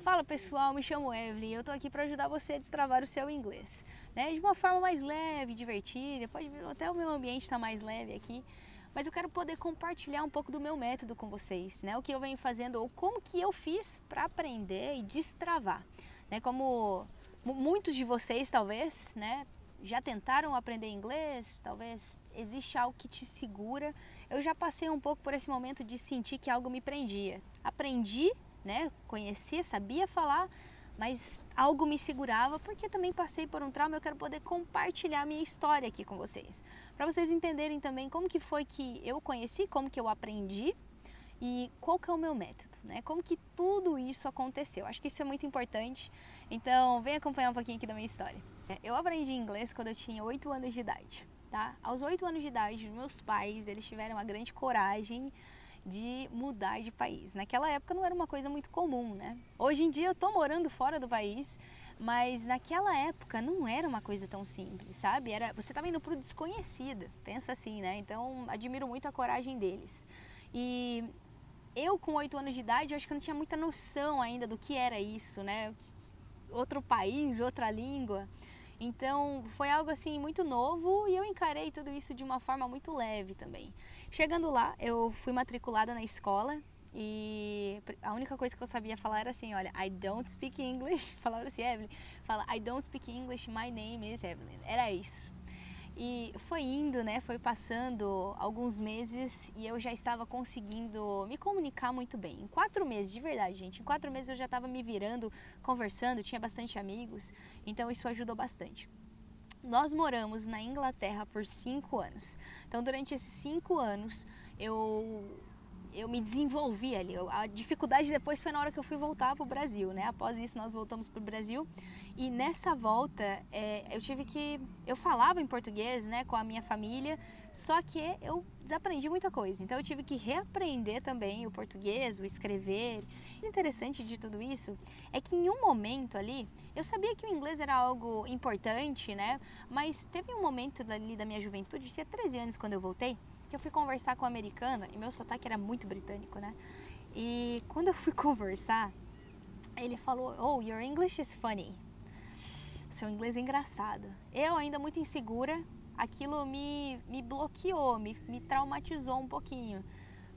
Fala pessoal, me chamo Evelyn e eu tô aqui para ajudar você a destravar o seu inglês, né? De uma forma mais leve, divertida, pode até o meu ambiente tá mais leve aqui, mas eu quero poder compartilhar um pouco do meu método com vocês, né? O que eu venho fazendo ou como que eu fiz para aprender e destravar, né? Como muitos de vocês talvez, né? Já tentaram aprender inglês, talvez existe algo que te segura. Eu já passei um pouco por esse momento de sentir que algo me prendia. Aprendi, né? Conhecia, sabia falar, mas algo me segurava porque também passei por um trauma. Eu quero poder compartilhar a minha história aqui com vocês, para vocês entenderem também como que foi que eu conheci, como que eu aprendi e qual que é o meu método, né? Como que tudo isso aconteceu. Acho que isso é muito importante. Então, vem acompanhar um pouquinho aqui da minha história. Eu aprendi inglês quando eu tinha 8 anos de idade, tá? Aos 8 anos de idade, meus pais, eles tiveram uma grande coragem de mudar de país. Naquela época não era uma coisa muito comum, né? Hoje em dia eu tô morando fora do país, mas naquela época não era uma coisa tão simples, sabe? Você estava indo pro desconhecido, pensa assim, né? Então, admiro muito a coragem deles. E eu com 8 anos de idade, eu acho que eu não tinha muita noção ainda do que era isso, né? Outro país, outra língua. Então foi algo assim muito novo e eu encarei tudo isso de uma forma muito leve também. Chegando lá, eu fui matriculada na escola e a única coisa que eu sabia falar era assim, olha, I don't speak English. Falava assim, Evelyn, fala, I don't speak English, my name is Evelyn. Era isso. E foi indo, né, foi passando alguns meses e eu já estava conseguindo me comunicar muito bem. Em 4 meses, de verdade, gente, em 4 meses eu já estava me virando, conversando, tinha bastante amigos, então isso ajudou bastante. Nós moramos na Inglaterra por 5 anos, então durante esses 5 anos eu me desenvolvi ali. A dificuldade depois foi na hora que eu fui voltar para o Brasil, né? Após isso nós voltamos para o Brasil e nessa volta eu falava em português, né, com a minha família, só que eu desaprendi muita coisa. Então eu tive que reaprender também o português, o escrever. O interessante de tudo isso é que em um momento ali eu sabia que o inglês era algo importante, né? Mas teve um momento ali da minha juventude, tinha 13 anos quando eu voltei, que eu fui conversar com um americano e meu sotaque era muito britânico, né? E quando eu fui conversar, ele falou, oh, your English is funny. Seu inglês é engraçado. Eu ainda muito insegura, aquilo me bloqueou, me traumatizou um pouquinho.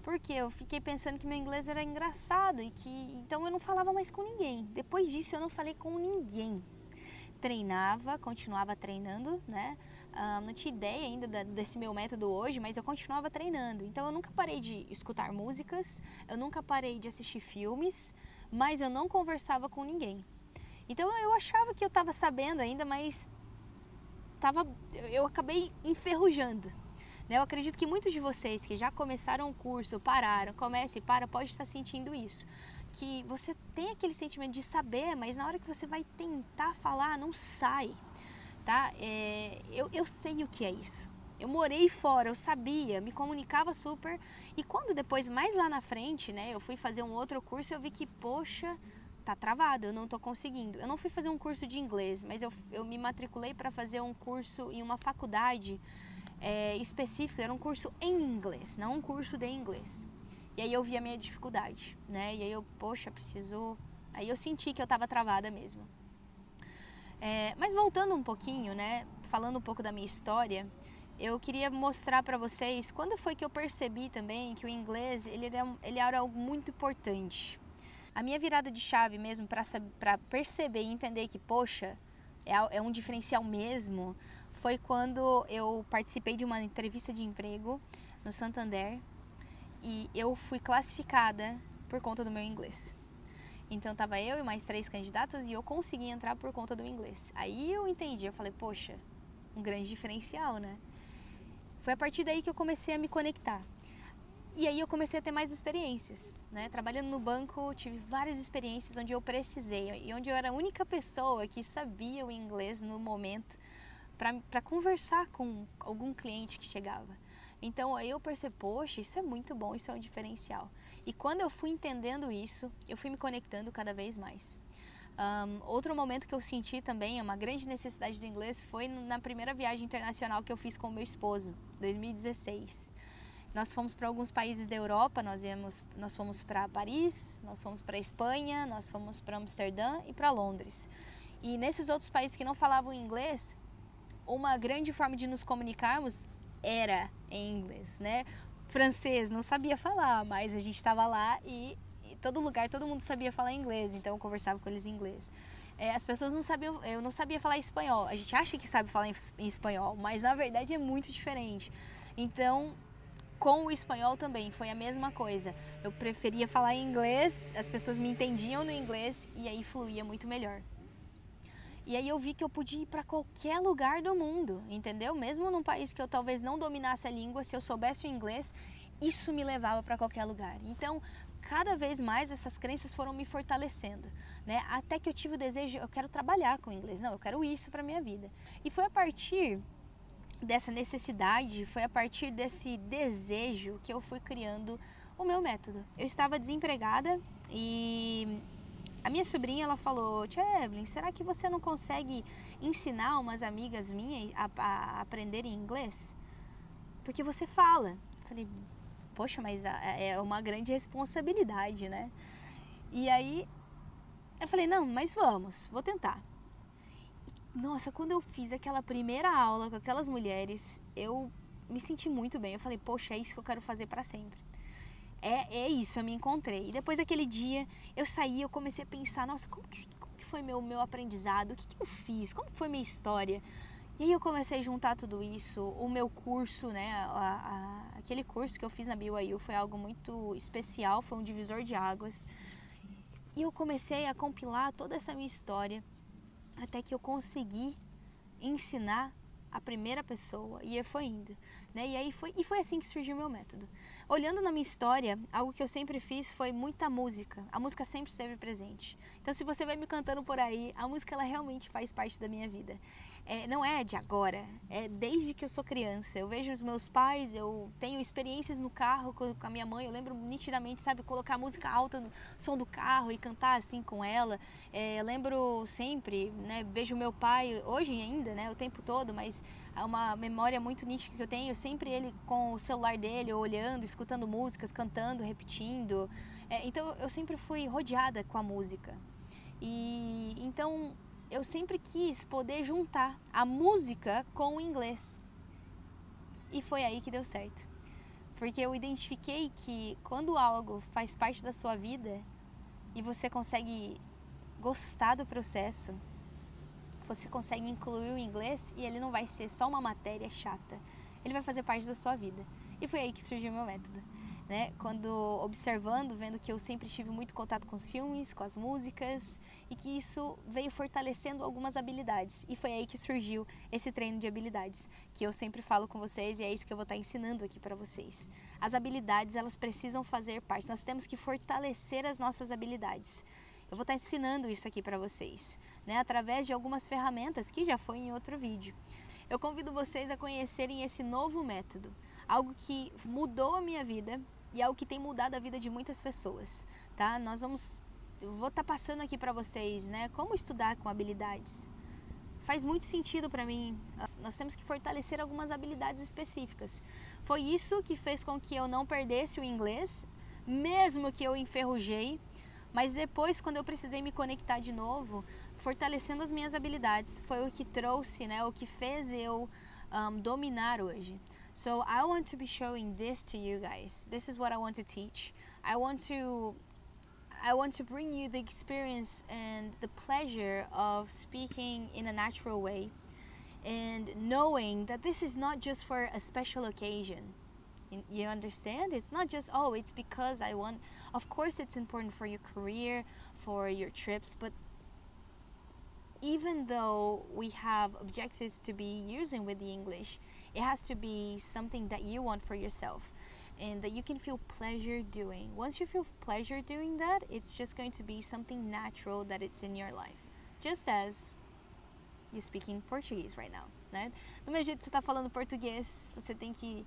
Porque eu fiquei pensando que meu inglês era engraçado e que então eu não falava mais com ninguém. Depois disso eu não falei com ninguém. Treinava, continuava treinando, né? Não tinha ideia ainda desse meu método hoje, mas eu continuava treinando. Então eu nunca parei de escutar músicas, eu nunca parei de assistir filmes, mas eu não conversava com ninguém. Então eu achava que eu estava sabendo ainda, mas eu acabei enferrujando. Eu acredito que muitos de vocês que já começaram o curso, pararam, começa e para, pode estar sentindo isso. Que você tem aquele sentimento de saber, mas na hora que você vai tentar falar, não sai. Tá? Eu sei o que é isso. Eu morei fora, eu sabia, me comunicava super. E quando depois, mais lá na frente, né, eu fui fazer um outro curso, eu vi que, poxa, tá travado, eu não tô conseguindo. Eu não fui fazer um curso de inglês, mas eu me matriculei para fazer um curso em uma faculdade específica, era um curso em inglês, não um curso de inglês. E aí eu vi a minha dificuldade, né? E aí eu, poxa, Aí eu senti que eu tava travada mesmo. Mas voltando um pouquinho, né? Falando um pouco da minha história, eu queria mostrar para vocês quando foi que eu percebi também que o inglês ele era algo muito importante. A minha virada de chave mesmo para perceber e entender que, poxa, é um diferencial mesmo, foi quando eu participei de uma entrevista de emprego no Santander e eu fui classificada por conta do meu inglês. Então tava eu e mais 3 candidatos e eu consegui entrar por conta do inglês. Aí eu entendi, eu falei, poxa, um grande diferencial, né? Foi a partir daí que eu comecei a me conectar. E aí eu comecei a ter mais experiências, né? Trabalhando no banco, tive várias experiências onde eu precisei e onde eu era a única pessoa que sabia o inglês no momento para conversar com algum cliente que chegava. Então aí eu percebi, poxa, isso é muito bom, isso é um diferencial. E quando eu fui entendendo isso, eu fui me conectando cada vez mais. Outro momento que eu senti também uma grande necessidade do inglês foi na primeira viagem internacional que eu fiz com o meu esposo, 2016. Nós fomos para alguns países da Europa, nós fomos para Paris, nós fomos para Espanha, nós fomos para Amsterdã e para Londres. E nesses outros países que não falavam inglês, uma grande forma de nos comunicarmos era em inglês, né? Francês não sabia falar, mas a gente estava lá e em todo lugar todo mundo sabia falar inglês, então eu conversava com eles em inglês. As pessoas não sabiam, eu não sabia falar espanhol. A gente acha que sabe falar em espanhol, mas na verdade é muito diferente. Então, com o espanhol também foi a mesma coisa. Eu preferia falar em inglês, as pessoas me entendiam no inglês e aí fluía muito melhor. E aí eu vi que eu podia ir para qualquer lugar do mundo, entendeu? Mesmo num país que eu talvez não dominasse a língua, se eu soubesse o inglês, isso me levava para qualquer lugar. Então, cada vez mais essas crenças foram me fortalecendo, né? Até que eu tive o desejo, eu quero trabalhar com o inglês, não, eu quero isso para minha vida. E foi a partir dessa necessidade, foi a partir desse desejo que eu fui criando o meu método. Eu estava desempregada e a minha sobrinha, ela falou: Tia Evelyn, será que você não consegue ensinar umas amigas minhas a aprenderem inglês? Porque você fala. Eu falei, poxa, mas é uma grande responsabilidade, né? E aí eu falei, não, mas vou tentar. Nossa, quando eu fiz aquela primeira aula com aquelas mulheres, eu me senti muito bem. Eu falei, poxa, é isso que eu quero fazer para sempre. É isso, eu me encontrei. E depois daquele dia, eu saí, eu comecei a pensar, nossa, como que foi meu aprendizado? O que eu fiz? Como que foi minha história? E aí eu comecei a juntar tudo isso, o meu curso, né, aquele curso que eu fiz na BYU foi algo muito especial, foi um divisor de águas. E eu comecei a compilar toda essa minha história, até que eu consegui ensinar a primeira pessoa, e foi indo, né? E foi assim que surgiu o meu método. Olhando na minha história, algo que eu sempre fiz foi muita música. A música sempre esteve presente. Então, se você vai me cantando por aí, a música ela realmente faz parte da minha vida. Não é de agora, é desde que eu sou criança. Eu vejo os meus pais, eu tenho experiências no carro com a minha mãe. Eu lembro nitidamente, sabe, colocar música alta no som do carro e cantar assim com ela. Eu lembro sempre, né, vejo meu pai hoje ainda, né, o tempo todo, mas é uma memória muito nítida que eu tenho. Sempre ele com o celular dele, olhando, escutando músicas, cantando, repetindo. Então eu sempre fui rodeada com a música. E então eu sempre quis poder juntar a música com o inglês. E foi aí que deu certo. Porque eu identifiquei que quando algo faz parte da sua vida e você consegue gostar do processo, você consegue incluir o inglês e ele não vai ser só uma matéria chata. Ele vai fazer parte da sua vida. E foi aí que surgiu o meu método. Né? Quando observando, vendo que eu sempre tive muito contato com os filmes, com as músicas e que isso veio fortalecendo algumas habilidades. E foi aí que surgiu esse treino de habilidades, que eu sempre falo com vocês e é isso que eu vou estar ensinando aqui para vocês. As habilidades, elas precisam fazer parte. Nós temos que fortalecer as nossas habilidades. Eu vou estar ensinando isso aqui para vocês, né? Através de algumas ferramentas que já foi em outro vídeo. Eu convido vocês a conhecerem esse novo método, algo que mudou a minha vida e algo que tem mudado a vida de muitas pessoas, tá? Eu vou estar passando aqui para vocês, né, como estudar com habilidades. Faz muito sentido para mim. Nós temos que fortalecer algumas habilidades específicas. Foi isso que fez com que eu não perdesse o inglês, mesmo que eu enferrujei, mas depois, quando eu precisei me conectar de novo, fortalecendo as minhas habilidades, foi o que trouxe, né, o que fez eu dominar hoje. So I want to be showing this to you guys. This is what I want to teach. I want to bring you the experience and the pleasure of speaking in a natural way and knowing that this is not just for a special occasion. You understand? It's not just, oh, it's because I want. Of course it's important for your career, for your trips, but even though we have objectives to be using with the English, it has to be something that you want for yourself and that you can feel pleasure doing. Once you feel pleasure doing that, it's just going to be something natural that it's in your life. Just as you speaking Portuguese right now, né? Do mesmo jeito que você está falando português, você tem que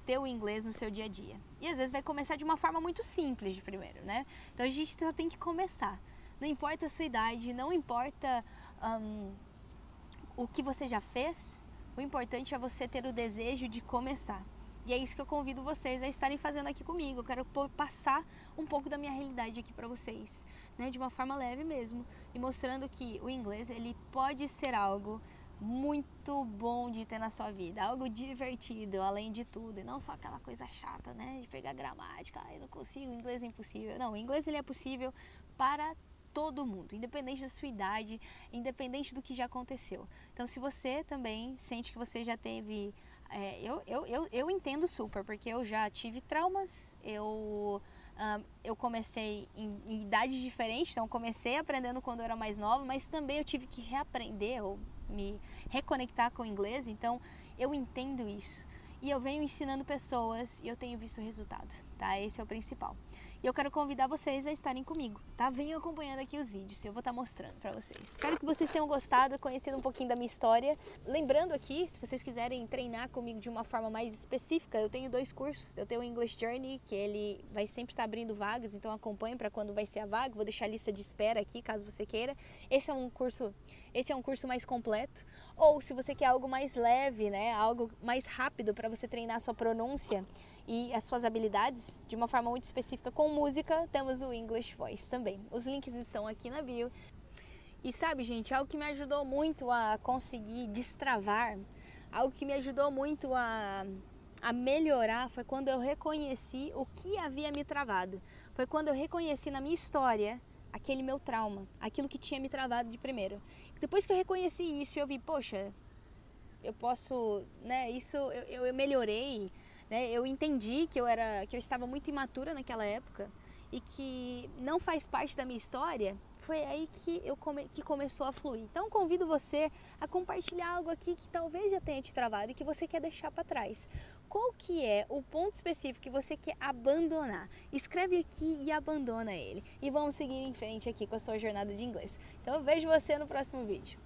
ter o inglês no seu dia a dia. E às vezes vai começar de uma forma muito simples de primeiro, né? Então a gente só tem que começar. Não importa a sua idade, não importa o que você já fez, o importante é você ter o desejo de começar, E é isso que eu convido vocês a estarem fazendo aqui comigo. Eu quero passar um pouco da minha realidade aqui para vocês, né, de uma forma leve mesmo, e mostrando que o inglês ele pode ser algo muito bom de ter na sua vida, algo divertido, além de tudo, e não só aquela coisa chata, né, de pegar gramática, eu não consigo, o inglês é impossível. Não, o inglês ele é possível para todo mundo, independente da sua idade, independente do que já aconteceu. Então, se você também sente que você já teve... eu entendo super, porque eu já tive traumas, eu comecei em idades diferentes, então comecei aprendendo quando eu era mais nova, mas também eu tive que reaprender ou me reconectar com o inglês, então eu entendo isso. E eu venho ensinando pessoas e eu tenho visto o resultado, tá? Esse é o principal. E eu quero convidar vocês a estarem comigo, tá? Venham acompanhando aqui os vídeos, eu vou estar mostrando pra vocês. Espero que vocês tenham gostado, conhecido um pouquinho da minha história. Lembrando aqui, se vocês quiserem treinar comigo de uma forma mais específica, eu tenho 2 cursos. Eu tenho o English Journey, que ele vai sempre estar abrindo vagas, então acompanhe para quando vai ser a vaga. Vou deixar a lista de espera aqui, caso você queira. Esse é um curso mais completo. Ou se você quer algo mais leve, né? Algo mais rápido para você treinar a sua pronúncia e as suas habilidades de uma forma muito específica com música, temos o English Voice também. Os links estão aqui na bio. E sabe, gente, algo que me ajudou muito a conseguir destravar, algo que me ajudou muito a melhorar foi quando eu reconheci o que havia me travado. Foi quando eu reconheci na minha história aquele meu trauma, aquilo que tinha me travado de primeiro. Depois que eu reconheci isso, eu vi, poxa, eu posso, né, isso eu melhorei. Eu entendi que eu estava muito imatura naquela época e que não faz parte da minha história. Foi aí que começou a fluir. Então convido você a compartilhar algo aqui que talvez já tenha te travado e que você quer deixar para trás. Qual que é o ponto específico que você quer abandonar? Escreve aqui e abandona ele. E vamos seguir em frente aqui com a sua jornada de inglês. Então eu vejo você no próximo vídeo.